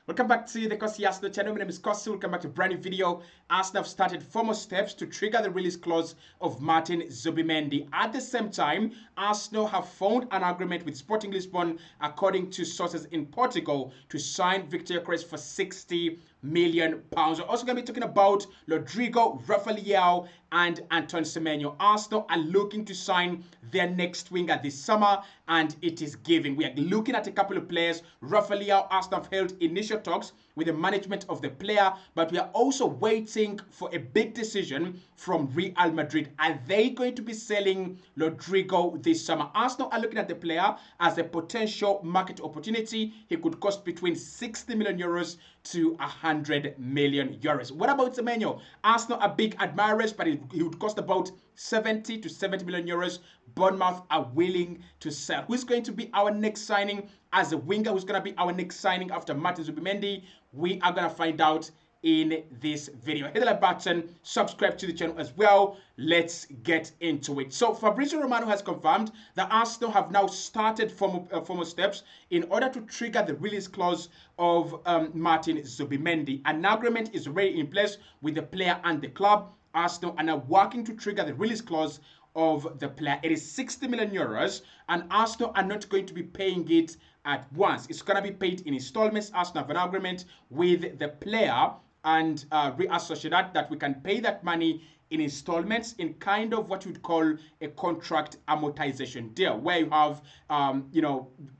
Welcome back to the Kosi Arsenal channel. My name is Kosi. Welcome back to a brand new video. Arsenal have started 4 more steps to trigger the release clause of Martin Zubimendi. At the same time, Arsenal have found an agreement with Sporting Lisbon, according to sources in Portugal, to sign Viktor Gyokerez for £60 million. We're also going to be talking about Rodrygo, Rafael Leao, and Antoine Semenyo. Arsenal are looking to sign their next winger this summer, and it is giving. We are looking at a couple of players. Rafael Leao, Arsenal have held initial talks with the management of the player, but we are also waiting for a big decision from Real Madrid. Are they going to be selling Rodrygo this summer? Arsenal are looking at the player as a potential market opportunity. He could cost between 60 million euros to 100 million euros. What about Semenyo? Arsenal are big admirers, but he would cost about 70 to 70 million euros. Bournemouth are willing to sell. Who's going to be our next signing as a winger? Who's going to be our next signing after Martin Zubimendi? We are going to find out in this video. Hit the like button, subscribe to the channel as well. Let's get into it. So Fabrizio Romano has confirmed that Arsenal have now started formal steps in order to trigger the release clause of Martin Zubimendi. An agreement is already in place with the player and the club. Arsenal are now working to trigger the release clause of the player. It is 60 million euros, and Arsenal are not going to be paying it at once. It's going to be paid in installments. Arsenal have an agreement with the player and Real Sociedad that we can pay that money in installments in kind of what you'd call a contract amortization deal, where you have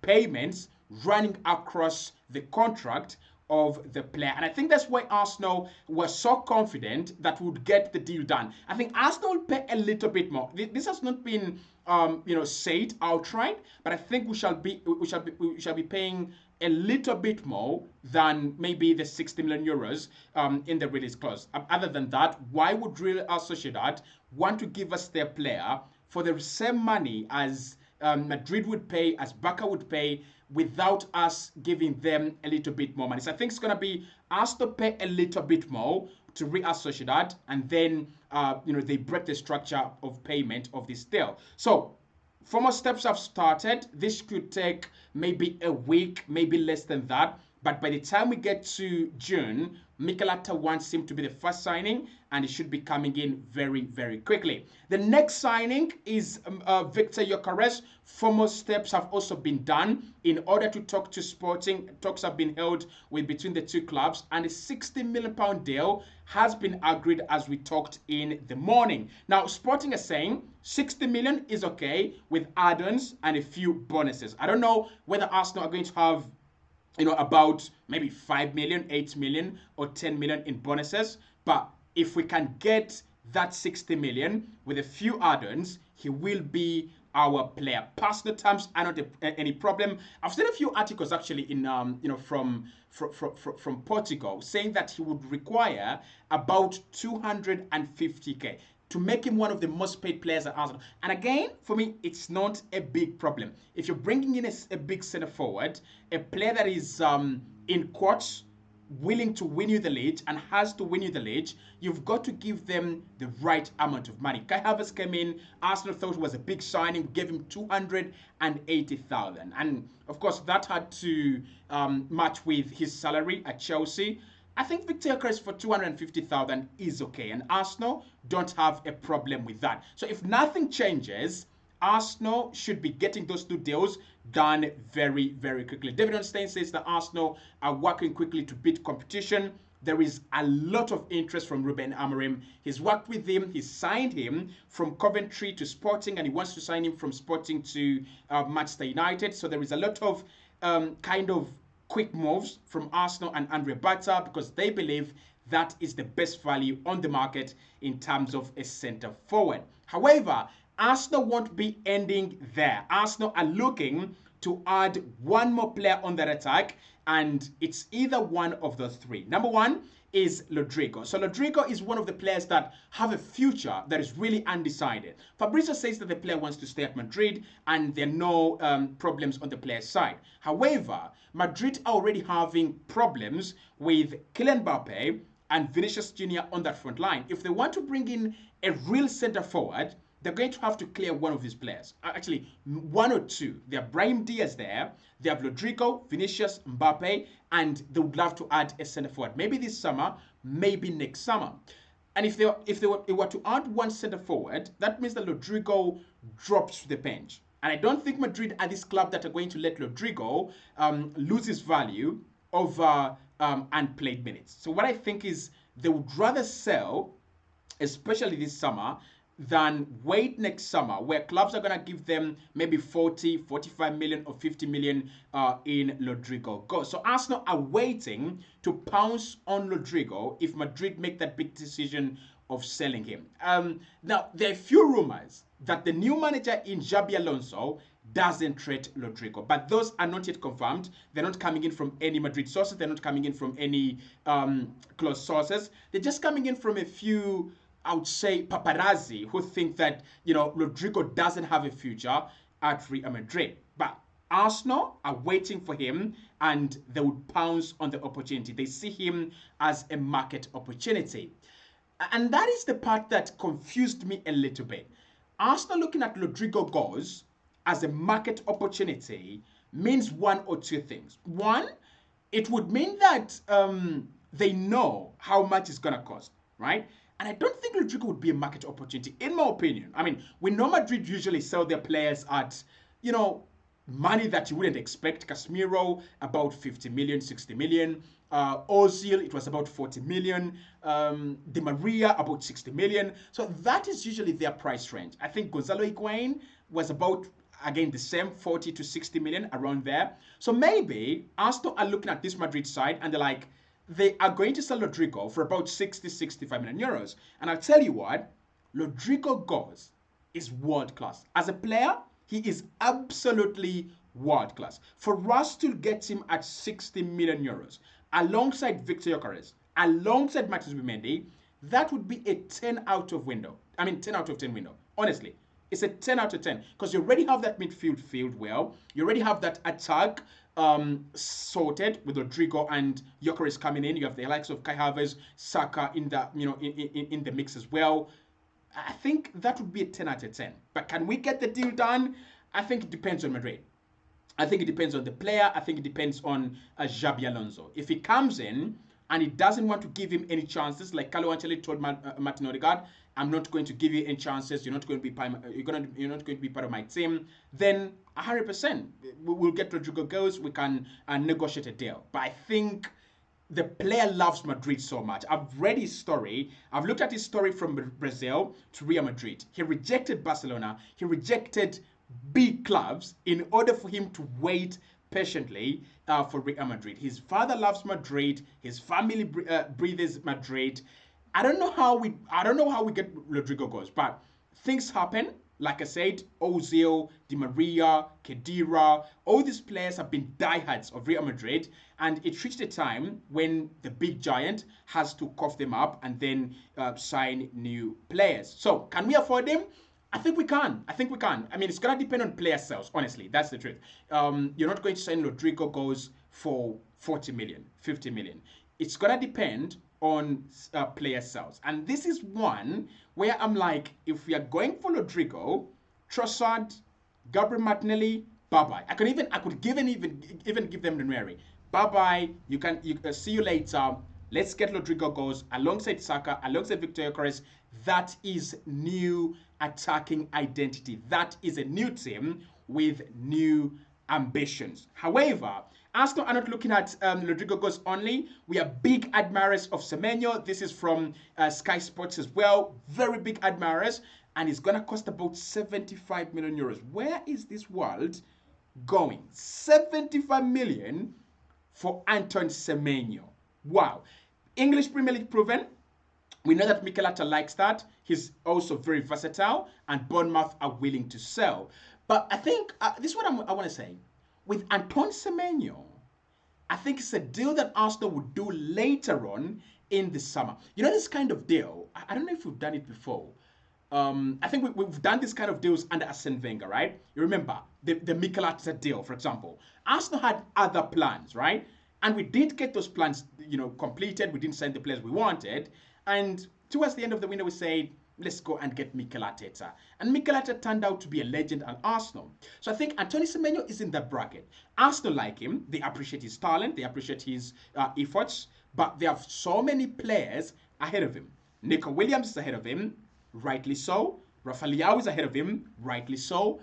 payments running across the contract of the player. And I think that's why Arsenal was so confident that we would get the deal done. I think Arsenal will pay a little bit more. This has not been said outright, but I think we shall be paying a little bit more than maybe the 60 million euros in the release clause. Other than that, why would Real Sociedad want to give us their player for the same money as Madrid would pay, as Barca would pay, without us giving them a little bit more money? So I think it's going to be us to pay a little bit more to Real Sociedad, and then they break the structure of payment of this deal. So formal steps have started. This could take maybe a week, maybe less than that. But by the time we get to June, Mikel Arteta wants him to be the first signing, and it should be coming in very, very quickly. The next signing is Viktor Gyokerez. Formal steps have also been done in order to talk to Sporting. Talks have been held between the two clubs, and a £60 million deal has been agreed as we talked in the morning. Now, Sporting is saying 60 million is okay with add-ons and a few bonuses. I don't know whether Arsenal are going to have about maybe 5 million, 8 million, or 10 million in bonuses. But if we can get that 60 million with a few add-ons, he will be our player. Personal terms are not any problem. I've seen a few articles actually in from Portugal saying that he would require about 250k to make him one of the most paid players at Arsenal. And again, for me, it's not a big problem. If you're bringing in a big centre forward, a player that is, in quotes, willing to win you the league and has to win you the league, you've got to give them the right amount of money. Kai Havertz came in, Arsenal thought it was a big signing, gave him 280,000. And of course, that had to match with his salary at Chelsea. I think Viktor Gyokerez for 250,000 is okay, and Arsenal don't have a problem with that. So if nothing changes, Arsenal should be getting those two deals done very, very quickly. David Onstein says that Arsenal are working quickly to beat competition. There is a lot of interest from Ruben Amorim. He's worked with him. He signed him from Coventry to Sporting, and he wants to sign him from Sporting to Manchester United. So there is a lot of kind of quick moves from Arsenal and Andre Bata, because they believe that is the best value on the market in terms of a centre forward. However, Arsenal won't be ending there. Arsenal are looking to add one more player on that attack, and it's either one of the three. Number one is Rodrygo. So Rodrygo is one of the players that have a future that is really undecided. Fabrizio says that the player wants to stay at Madrid, and there are no problems on the player's side. However, Madrid are already having problems with Kylian Mbappe and Vinicius Jr. on that front line. If they want to bring in a real centre forward, they're going to have to clear one of these players. Actually, one or two. They have Brahim Diaz there. They have Rodrygo, Vinicius, Mbappe, and they would love to add a centre forward. Maybe this summer, maybe next summer. And if they were to add one centre forward, that means that Rodrygo drops to the bench. And I don't think Madrid are this club that are going to let Rodrygo lose his value over unplayed minutes. So what I think is they would rather sell, especially this summer, than wait next summer where clubs are going to give them maybe 40, 45 million or 50 million in Rodrygo go. So Arsenal are waiting to pounce on Rodrygo if Madrid make that big decision of selling him. Now, there are a few rumors that the new manager in Xabi Alonso doesn't trade Rodrygo, but those are not yet confirmed. They're not coming in from any Madrid sources. They're not coming in from any close sources. They're just coming in from a few, I would say, paparazzi who think that, Rodrygo doesn't have a future at Real Madrid. But Arsenal are waiting for him and they would pounce on the opportunity. They see him as a market opportunity. And that is the part that confused me a little bit. Arsenal looking at Rodrygo goes as a market opportunity means one or two things. One, it would mean that they know how much it's going to cost, right? And I don't think Rodrygo would be a market opportunity, in my opinion. I mean, we know Madrid usually sell their players at, money that you wouldn't expect. Casemiro, about 50 million, 60 million. Ozil, it was about 40 million. Di Maria, about 60 million. So that is usually their price range. I think Gonzalo Higuain was about, again, the same 40 to 60 million, around there. So maybe Arsenal are looking at this Madrid side and they're like, they are going to sell Rodrygo for about 60, 65 million euros. And I'll tell you what, Rodrygo goes is world class. As a player, he is absolutely world class. For us to get him at 60 million euros, alongside Viktor Gyokerez, alongside Zubimendi, that would be a 10 out of 10 out of 10 window. Honestly, it's a 10 out of 10 because you already have that midfield field well. You already have that attack sorted with Rodrygo and Gyokeres coming in. You have the likes of Kai Havertz, Saka in the in the mix as well. I think that would be a 10 out of 10. But can we get the deal done? I think it depends on Madrid. I think it depends on the player. I think it depends on Xabi Alonso. If he comes in and he doesn't want to give him any chances, like Carlo Ancelotti told Martin Odegaard, I'm not going to give you any chances. You're not going to be you're not going to be part of my team. Then 100%, we'll get Rodrygo goes. We can negotiate a deal. But I think the player loves Madrid so much. I've read his story. I've looked at his story from Brazil to Real Madrid. He rejected Barcelona. He rejected big clubs in order for him to wait patiently for Real Madrid. His father loves Madrid. His family breathes Madrid. I don't know how we get Rodrygo goes, but things happen. Like I said, Ozil, Di Maria, Khedira, all these players have been diehards of Real Madrid, and it reached a time when the big giant has to cough them up and then sign new players. So, can we afford them? I think we can. I mean, it's going to depend on player sales, honestly. That's the truth. You're not going to sign Rodrygo goes for 40 million, 50 million. It's going to depend on player sales. And this is one where I'm like, if we are going for Rodrygo, Trossard, Gabriel Martinelli, bye-bye. I could even give them Ranieri. Bye-bye. You can see you later. Let's get Rodrygo goes alongside Saka, alongside Viktor Gyokeres. That is new attacking identity. That is a new team with new ambitions. However, Arsenal are not looking at Rodrygo goes only. We are big admirers of Semenyo. This is from Sky Sports as well. Very big admirers. And it's going to cost about 75 million euros. Where is this world going? 75 million for Antoine Semenyo. Wow. English Premier League proven. We know that Mikel Arteta likes that. He's also very versatile, and Bournemouth are willing to sell. But I think, this is what I want to say. With Antoine Semenyo, I think it's a deal that Arsenal would do later on in the summer. You know, this kind of deal, I don't know if we've done it before. I think we've done this kind of deals under Arsene Wenger, right? You remember the Mikel Arteta deal, for example. Arsenal had other plans, right? And we did get those plans, completed. We didn't sign the players we wanted. And towards the end of the window, we said, let's go and get Mikel Arteta. And Mikel Arteta turned out to be a legend at Arsenal. So I think Antoine Semenyo is in that bracket. Arsenal like him. They appreciate his talent. They appreciate his efforts. But they have so many players ahead of him. Nico Williams is ahead of him, rightly so. Rafael Leao is ahead of him, rightly so.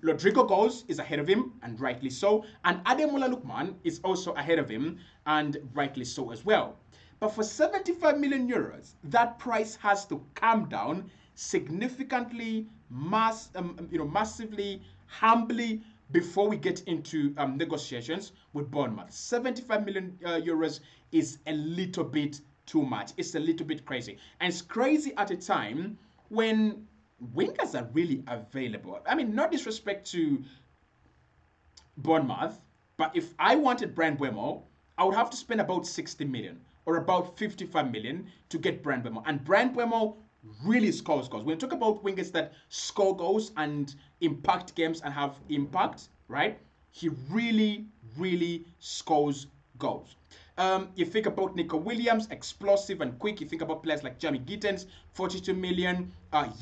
Rodrygo goes is ahead of him, and rightly so. And Ademola Lookman is also ahead of him, and rightly so as well. But for 75 million euros, that price has to come down significantly, massively, humbly before we get into negotiations with Bournemouth. 75 million euros is a little bit too much. It's a little bit crazy. And it's crazy at a time when wingers are really available. I mean, no disrespect to Bournemouth, but if I wanted Brand Mbeumo, I would have to spend about 60 million or about 55 million to get Brand Mbeumo. And Brand Mbeumo really scores goals. When you talk about wingers that score goals and impact games and have impact, right? He really, really scores goals. You think about Nico Williams, explosive and quick. You think about players like Jamie Gittens, 42 million,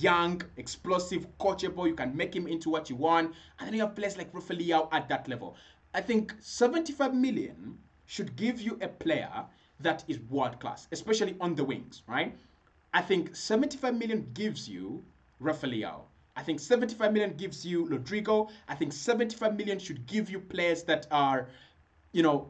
young, explosive, coachable. You can make him into what you want. And then you have players like Rafael Leao at that level. I think 75 million should give you a player that is world class, especially on the wings, right? I think 75 million gives you Rafael Leao. I think 75 million gives you Rodrygo. I think 75 million should give you players that are,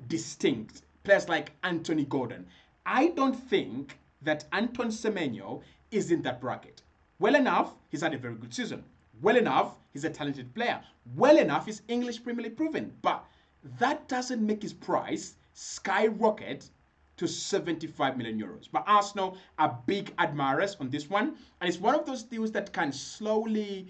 distinct. Players like Anthony Gordon. I don't think that Antoine Semenyo is in that bracket. Well enough, he's had a very good season. Well enough, he's a talented player. Well enough, he's English Premier League proven. But that doesn't make his price skyrocket to 75 million euros. But Arsenal are big admirers on this one. And it's one of those deals that can slowly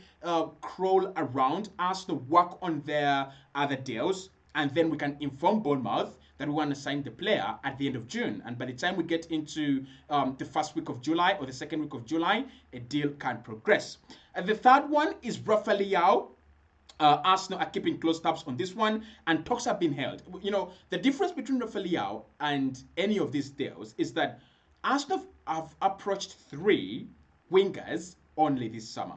crawl around. Arsenal work on their other deals. And then we can inform Bournemouth that we want to sign the player at the end of June. And by the time we get into the first week of July or the second week of July, a deal can progress. And the third one is Rafael Leao. Arsenal are keeping close tabs on this one, and talks have been held. The difference between Rafael Leao and any of these deals is that Arsenal have approached 3 wingers only this summer.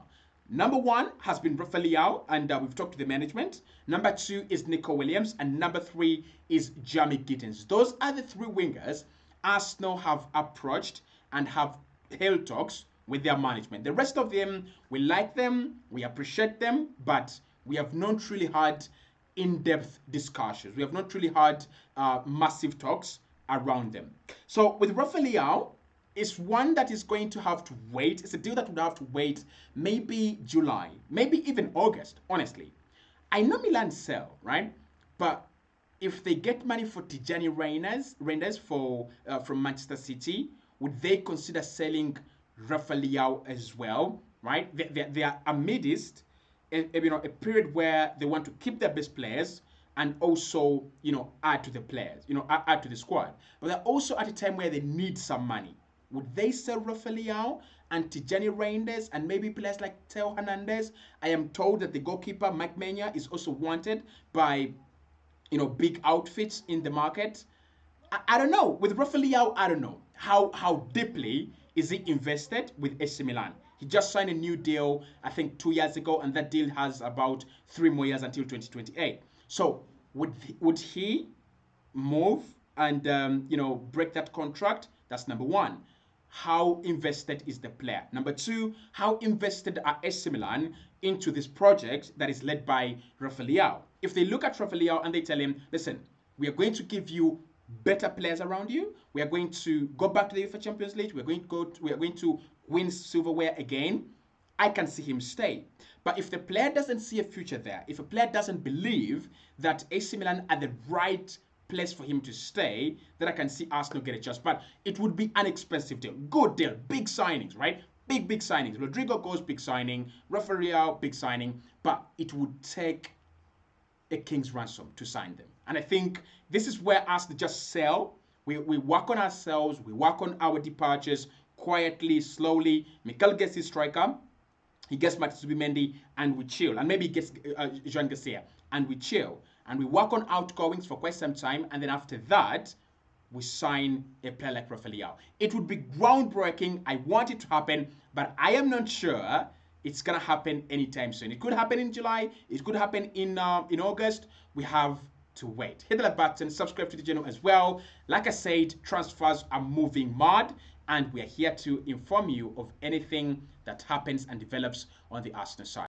Number 1 has been Rafael Leao, and we've talked to the management. Number 2 is Nico Williams, and number 3 is Jamie Gittens. Those are the 3 wingers Arsenal have approached and have held talks with their management. The rest of them, we like them, we appreciate them, but we have not really had in-depth discussions. We have not really had massive talks around them. So with Rafael Leao, it's one that is going to have to wait. It's a deal that would have to wait maybe July, maybe even August, honestly. I know Milan sell, right? But if they get money for Tijani Reinders from Manchester City, would they consider selling Rafael Leao as well, right? They are amidst a period where they want to keep their best players and also, add to the players, add to the squad. But they're also at a time where they need some money. Would they sell Rafael Leao and Tijani Reinders and maybe players like Theo Hernandez? I am told that the goalkeeper, Mike Maignan, is also wanted by, big outfits in the market. I don't know. With Rafael Leao, I don't know. How deeply is he invested with AC Milan? He just signed a new deal, I think 2 years ago, and that deal has about 3 more years until 2028. So would he move and break that contract? That's number 1. How invested is the player? Number 2, how invested are AC Milan into this project that is led by Rafael Leao? If they look at Rafael Leao and they tell him, listen, we are going to give you better players around you. We are going to go back to the UEFA Champions League. We are going to win silverware again. I can see him stay. But if the player doesn't see a future there, if a player doesn't believe that AC Milan are the right place for him to stay, then I can see Arsenal get a chance. But it would be an expensive deal. Good deal. Big signings, right? Big signings. Rodrygo goes, big signing. Rafael Leao, big signing. But it would take a king's ransom to sign them. And I think this is where Arsenal just sell. We work on ourselves. We work on our departures quietly, slowly. Mikel gets his striker. He gets Martin Zubimendi, and we chill. And maybe he gets Joan Garcia, and we chill. And we work on outgoings for quite some time. And then after that, we sign a player like Rafael Leao. It would be groundbreaking. I want it to happen, but I am not sure it's gonna happen anytime soon. It could happen in July. It could happen in August. We have to wait. Hit the like button, subscribe to the channel as well. Like I said, transfers are moving mad, and we are here to inform you of anything that happens and develops on the Arsenal side.